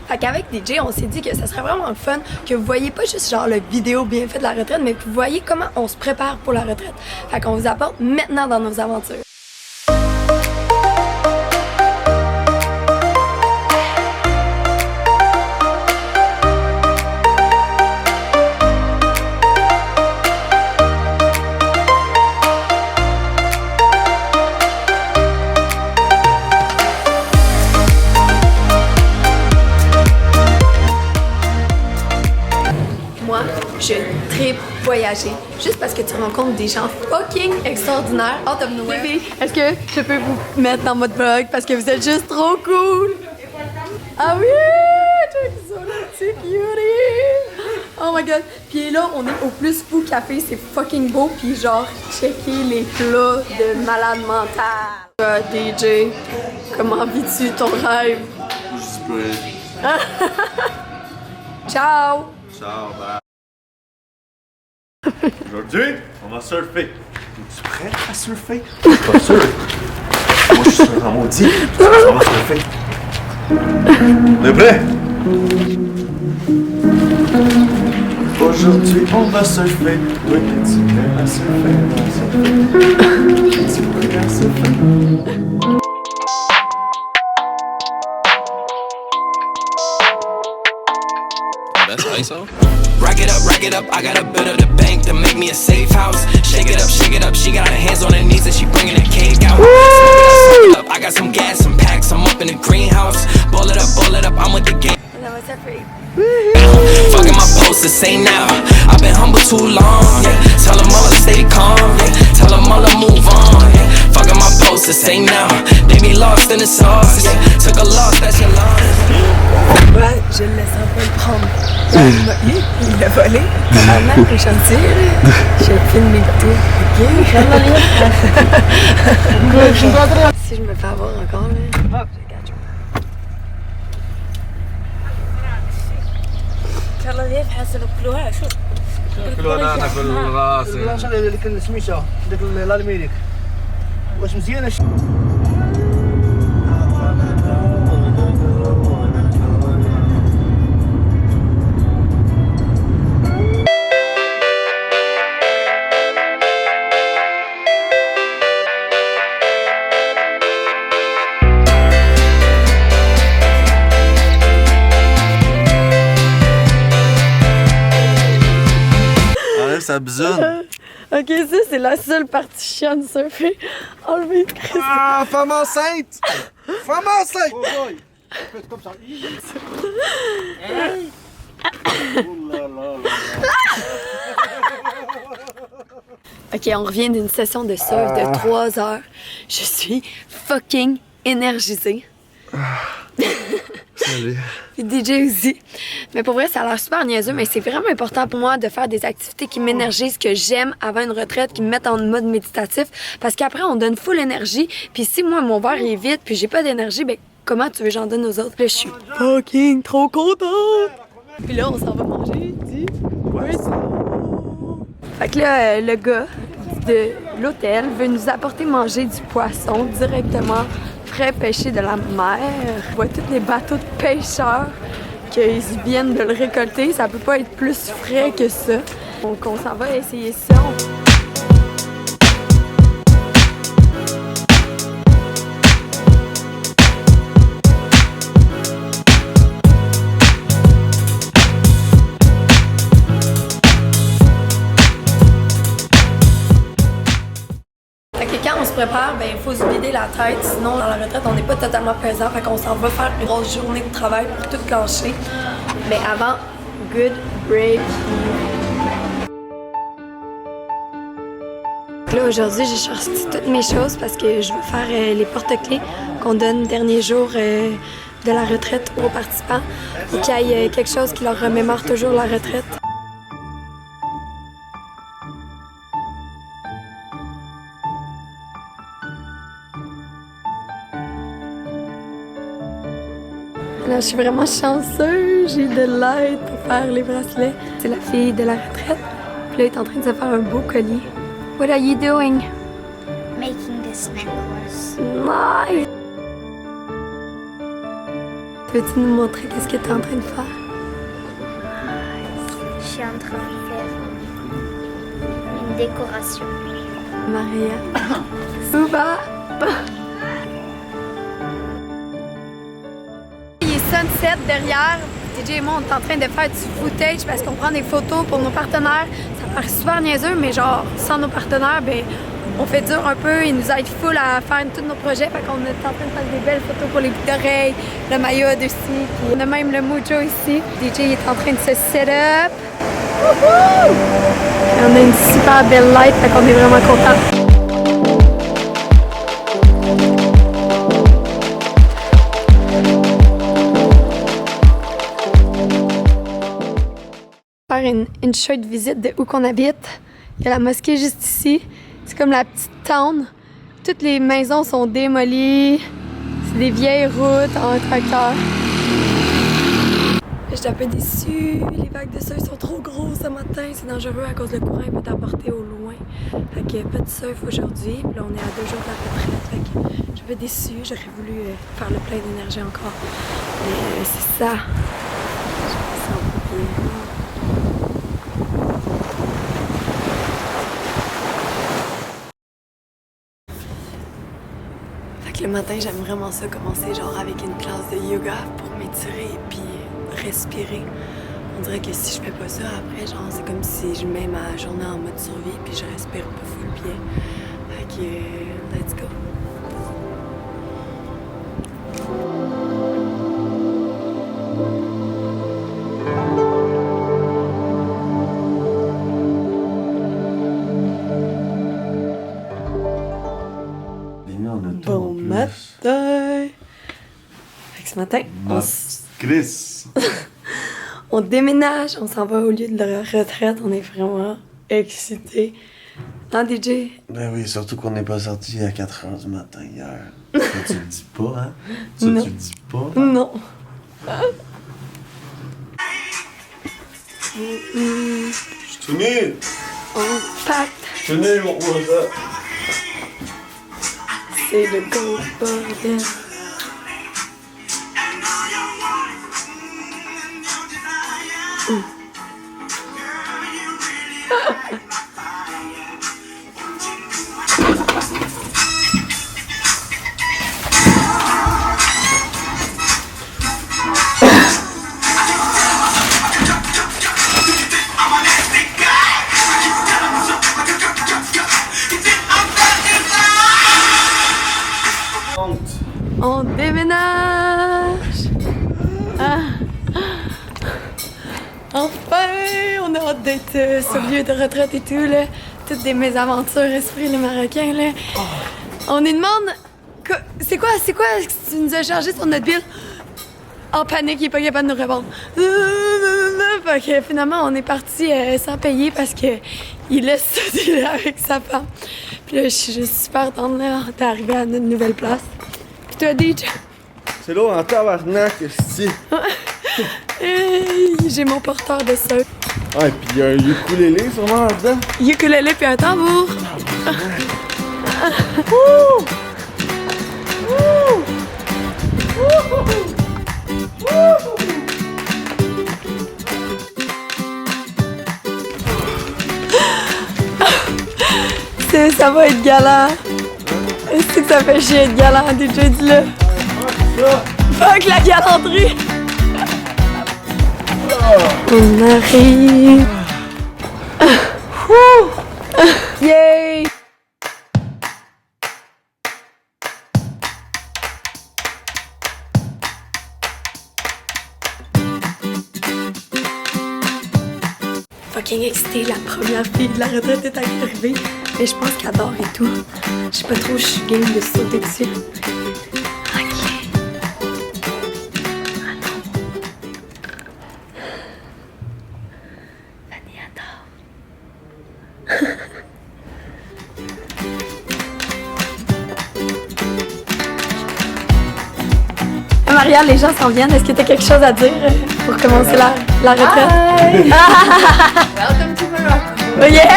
Fait qu'avec DJ, on s'est dit que ça serait vraiment le fun que vous voyez pas juste genre le vidéo bien fait de la retraite, mais que vous voyez comment on se prépare pour la retraite. Fait qu'on vous apporte maintenant dans nos aventures. Moi, je tripe voyager juste parce que tu rencontres des gens fucking extraordinaires out of nowhere. Bébé, est-ce que je peux vous mettre dans votre vlog parce que vous êtes juste trop cool? Ah oui! Check ça, le petit cutie! Oh my god! Puis là, on est au Plus Fou Café, c'est fucking beau. Puis genre, checker les plats de malade mental. DJ, comment vis-tu ton rêve? Je Ciao! Ciao, bye. Aujourd'hui, on va surfer. Es-tu prêt à surfer? Pas sûr. Moi, je suis sur un maudit. On va surfer. On est prêt? Aujourd'hui, on va surfer. Oui, es-tu prêt à surfer? Es-tu prêt à surfer? That's ISO. Rack it up, I got a bit of the bank to make me a safe house. Shake it up, she got her hands on her knees and she bringing the cake out. Smoke it up, I got some gas, some packs, I'm up in the greenhouse. Ball it up, I'm with the game. Fucking my posters, say now. I've been humble too long, yeah. Tell them all to stay calm, yeah. Tell them all to move on, yeah. Fucking my posters, say now. They be lost in the sauce, yeah. Took a loss, that's your loss. Ouais, je le laisse un peu le prendre. Il l'a volé. Maman, je tire. Je filme mes tout. Ok? Si je me fais avoir encore, là. كلها يفحص كلها شو كلها انا في الراس عشان اللي كل سميشه ديك الالميريك واش مزيانه. Ça besogne. Ok, ça, c'est la seule partie chiante de surfer. Enlever de Christ. Ah, femme enceinte! Femme enceinte! Oh boy! Faites comme ça. Ok, on revient d'une session de surf de 3 heures. Je suis fucking énergisée. Salut. Puis DJ aussi. Mais pour vrai, ça a l'air super niaiseux, mais c'est vraiment important pour moi de faire des activités qui m'énergisent, que j'aime avant une retraite, qui me mettent en mode méditatif. Parce qu'après, on donne full énergie. Puis si moi, mon verre est vide, puis j'ai pas d'énergie, ben comment tu veux que j'en donne aux autres? Là, je suis fucking trop contente! Puis là, on s'en va manger du poisson. Fait que là, le gars de l'hôtel veut nous apporter manger du poisson directement frais pêché de la mer. On voit tous les bateaux de pêcheurs qu'ils viennent de le récolter. Ça peut pas être plus frais que ça. Donc on s'en va essayer ça. Quand on se prépare, ben il faut se vider la tête, sinon dans la retraite on n'est pas totalement présent, fait qu'on s'en va faire une grosse journée de travail pour tout gâcher. Mais avant, good break. Là aujourd'hui j'ai sorti toutes mes choses parce que je veux faire les porte-clés qu'on donne dernier jour de la retraite aux participants pour qu'il y ait quelque chose qui leur remémore toujours la retraite. Là, je suis vraiment chanceuse, j'ai de l'aide pour faire les bracelets. C'est la fille de la retraite. Puis là, elle est en train de se faire un beau collier. What are you doing? making this necklace. Nice! Peux-tu nous montrer qu'est-ce que tu es en train de faire? Je suis en train de faire une décoration. Maria. Souba! Il est sunset derrière. DJ et moi, on est en train de faire du footage parce qu'on prend des photos pour nos partenaires. Ça paraît super niaiseux, mais genre, sans nos partenaires, ben, on fait dur un peu. Ils nous aident full à faire tous nos projets. Fait qu'on est en train de faire des belles photos pour les boucles d'oreilles, le maillot aussi. Puis on a même le mojo ici. DJ est en train de se set up. Wouhou! Et on a une super belle light, fait qu'on est vraiment contents. Faire une short visite de où qu'on habite. Il y a la mosquée juste ici. C'est comme la petite town. Toutes les maisons sont démolies. C'est des vieilles routes en tracteur. Je suis un peu déçue. Les vagues de surf sont trop grosses ce matin. C'est dangereux à cause le courant peut t'apporter au loin. Fait que pas de surf aujourd'hui. Puis là, on est à 2 jours de la retraite. Fait que je suis un peu déçue. J'aurais voulu faire le plein d'énergie encore. Mais c'est ça. Je me sens bien. Le matin, j'aime vraiment ça, commencer genre avec une classe de yoga pour m'étirer et puis respirer. On dirait que si je fais pas ça, après, genre, c'est comme si je mets ma journée en mode survie puis je respire pas full bien. Fait que, let's go. Bon matin! Fait que ce matin, Chris! on déménage, on s'en va au lieu de la retraite, on est vraiment excités. Hein, DJ? Ben oui, surtout qu'on n'est pas sorti à 4h du matin hier. Ça, tu le dis pas, hein? Ça, Non. tu le dis pas? Non. Je suis tout nu! On pacte, Je suis tout nu, mon ça! c'est le gros bordel. On déménage! Ah. Enfin! On a hâte d'être sur le lieu de retraite et tout, là. Toutes des mésaventures, esprit les Marocains, là. On nous demande... C'est quoi que tu nous as chargé sur notre bill? En panique, il est pas capable de nous répondre. Fait que finalement, on est parti sans payer parce que il laisse ça dealer avec sa femme. Puis là, je suis juste super tendre, là, d'arriver à notre nouvelle place. Puis toi, DJ? C'est lourd en tabarnak, esti. Hey, j'ai mon porteur de surf. Ouais, pis il y a un ukulélé sûrement là-dedans. Ukulélé puis un tambour. Ça va être galant. Est-ce que ça fait chier être galant, DJ, dis-le? Fuck la galanterie! On arrive. Yay! Fucking excitée, la première fille de la retraite est arrivée. Mais je pense qu'elle dort et tout. Je sais pas trop, je suis game de sauter dessus. Maria, les gens s'en viennent. Est-ce que tu as quelque chose à dire pour commencer la retraite? Welcome to Morocco. Oh yeah!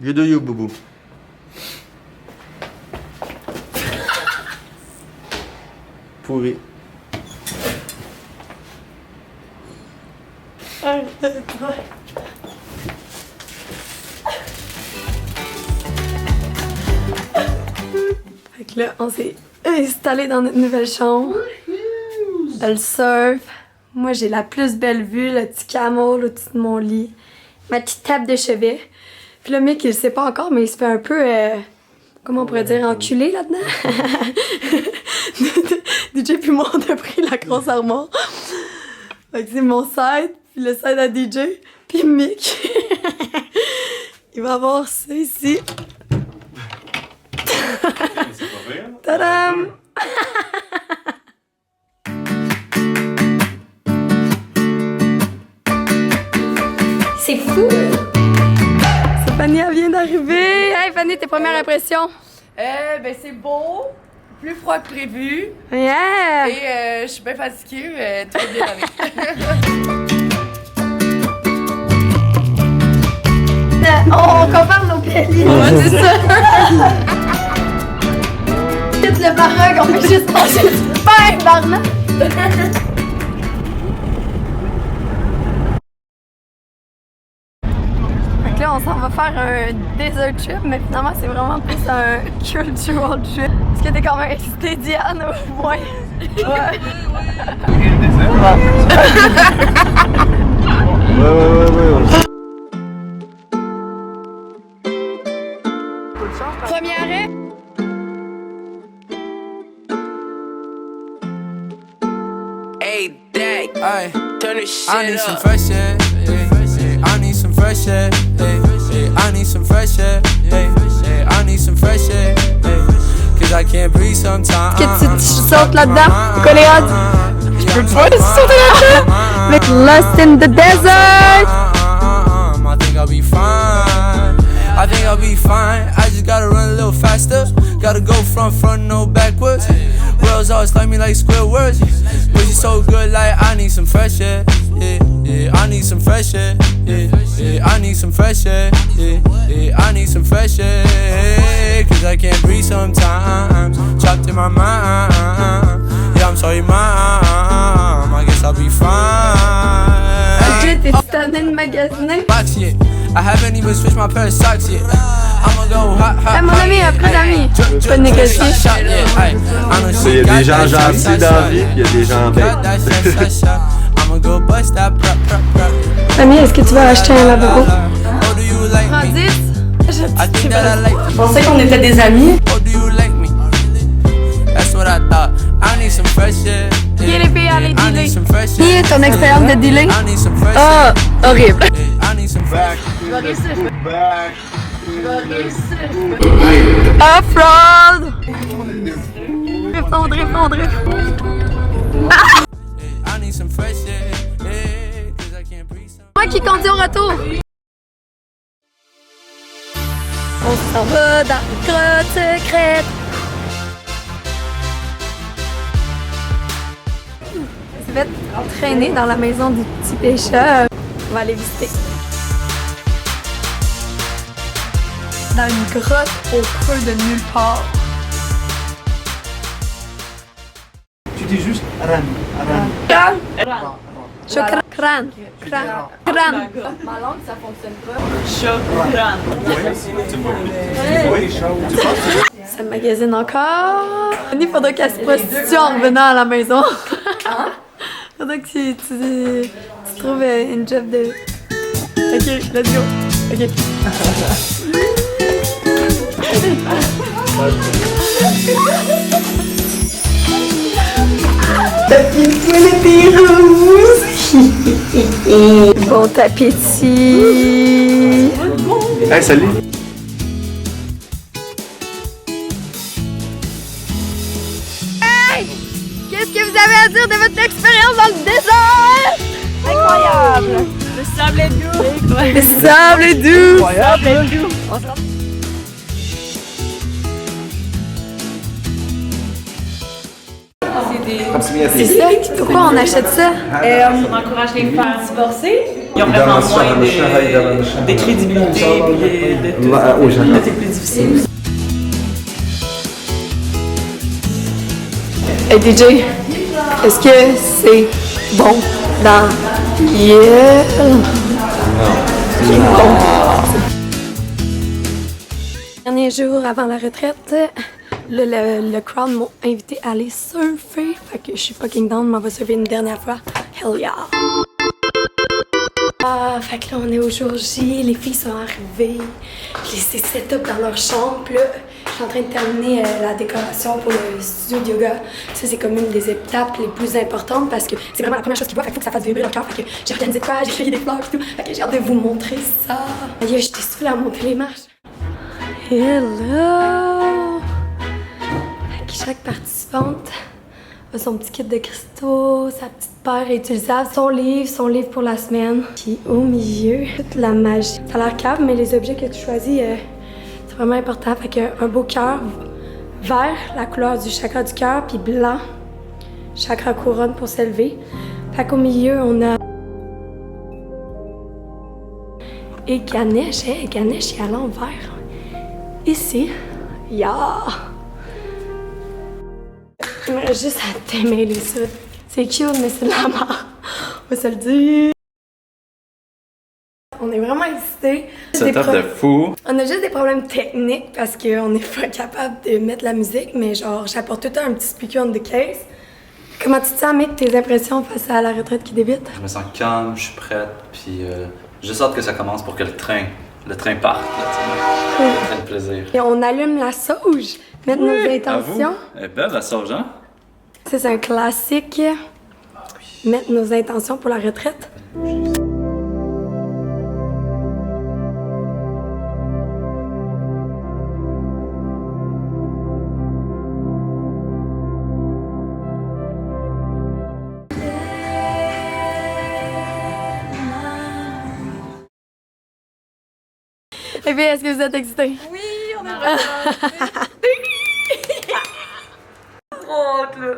You do you, boo-boo. Pourri. Fait que là, on s'est installé dans notre nouvelle chambre. Le surf. Moi, j'ai la plus belle vue, le petit camel au-dessus de mon lit. Ma petite table de chevet. Puis le mec, il le sait pas encore, mais il se fait un peu, comment on pourrait dire, enculé là-dedans. DJ puis moi, on a pris la grosse armoire. Fait que c'est mon side, puis le side à DJ, puis Mick. Il va avoir ça ici. Tadam! C'est fou! Fanny, elle vient d'arriver. Hey Fanny, tes premières impressions? Ben c'est beau, plus froid que prévu. Yeah! Et je suis bien fatiguée, tout bien avec. On compare nos pellets. Ouais, c'est ça. Quitte le baroque, on fait juste manger du pain, barna. Fait que là, on s'en va faire un desert trip, mais finalement, c'est vraiment plus un cultural trip. Est-ce que t'es quand même excitée, Diane, au moins? Ouais. Ouais. Premier arrêt. Hey, Dak, turn this shit I need some up. fresh air. I need some fresh air. I need some fresh air. I need some fresh air. Cause I can't breathe sometimes. Qu'est-ce que tu sautes là-dedans? Coléade? Je peux pas sauter là-dedans! Avec Lost in the Desert! I think I'll be fine. I think I'll be fine. I just gotta run a little faster. Gotta go front, no backwards. World's always like me like Squidward. But you so good, like I need some fresh air. Yeah, I need some fresh air. Yeah, I need some fresh air. Yeah, I need some fresh air. Cause I can't breathe sometimes. Trapped in my mind. Yeah, I'm sorry, mom. I guess I'll be fine. Ok, t'es tanné de magasiner? Box yet. I haven't even switched my pair of socks yet. I'ma go hot. Ah, mon ami, après d'amis. Je peux négocier. Il y a des gens gentils dans la vie, puis il y a des gens bêtes. I'ma go bust that prop. Ami, est-ce que tu vas acheter un lavabo? Oh, do you like Prends me? 10. I think that I like Je pensais qu'on était des amis. Oh, do you like me? That's what I thought. I need some fresh air. Viens les filles, allez, I dealer. need some fresh Qui air. est ton expérience de dealing? I need some fresh Ah, air. horrible. I need some fresh Off-road! Drift. I need some fresh air. Cause I can't breathe some. Moi qui conduis au retour. On s'en va dans une grotte secrète. Je vais traîner dans la maison du petit pêcheur. On va aller visiter. Dans une grotte au creux de nulle part. Tu dis juste Ran. Chokran. Crâne. Ma langue, ça fonctionne pas. Ça magasine encore. Il faudrait qu'elle se prostitue en revenant à la maison. Faudrait que tu trouves une job de... Ok, let's go. Ok. Tapis de toilette rouge. Bon appétit. Hey, salut! Qu'est-ce que vous avez à dire de votre expérience dans le désert? Incroyable! Le sable est doux. Le sable est doux! Sable est doux. C'est C'est ça. Pourquoi on achète ça? On encourage les femmes à divorcer. Ils ont vraiment moins de crédibilité et de c'est plus difficile. Hey DJ, est-ce que c'est bon dans Yeah? Non. Dernier jour avant la retraite, le crowd m'a invité à aller surfer. Fait que je suis fucking down, m'en va surfer une dernière fois. Hell yeah! Fait que là, on est au jour J, les filles sont arrivées, je les ai set-up dans leur chambre, puis là, je suis en train de terminer la décoration pour le studio de yoga. Ça, c'est comme une des étapes les plus importantes parce que c'est vraiment la première chose qu'ils voient, fait qu'il faut que ça fasse vibrer leur cœur. Fait que j'ai organisé de quoi, j'ai cueilli des fleurs et tout. Fait que j'ai hâte de vous montrer ça. Aïe, j'étais saoulée à monter les marches. Hello! Fait que chaque participante a son petit kit de cristaux, sa petite paire réutilisable, son livre pour la semaine. Puis au milieu, toute la magie. Ça a l'air cave, mais les objets que tu choisis, c'est vraiment important. Fait qu'un beau cœur vert, la couleur du chakra du cœur, puis blanc, chakra couronne pour s'élever. Fait qu'au milieu, on a... Et Ganesh, Ganesh, il est à l'envers. Ici, ya! Il me reste juste à démêler ça. C'est cute, mais c'est de la merde. On va se le dire. On est vraiment excités. Setup de fou. On a juste des problèmes techniques parce qu'on n'est pas capable de mettre la musique, mais genre, j'apporte tout le temps un petit speaker on the case. Comment tu te sens, mec, tes impressions face à la retraite qui débute? Je me sens calme, je suis prête, puis juste hâte que ça commence pour que le train parte. Là, le train de plaisir. Et on allume la sauge, mettre nos intentions. Elle est belle la sauge, hein? Ça, c'est un classique. Mettre nos intentions pour la retraite. Et puis, est-ce que vous êtes excités? Oui, on est vraiment excités. Trop hâte, là.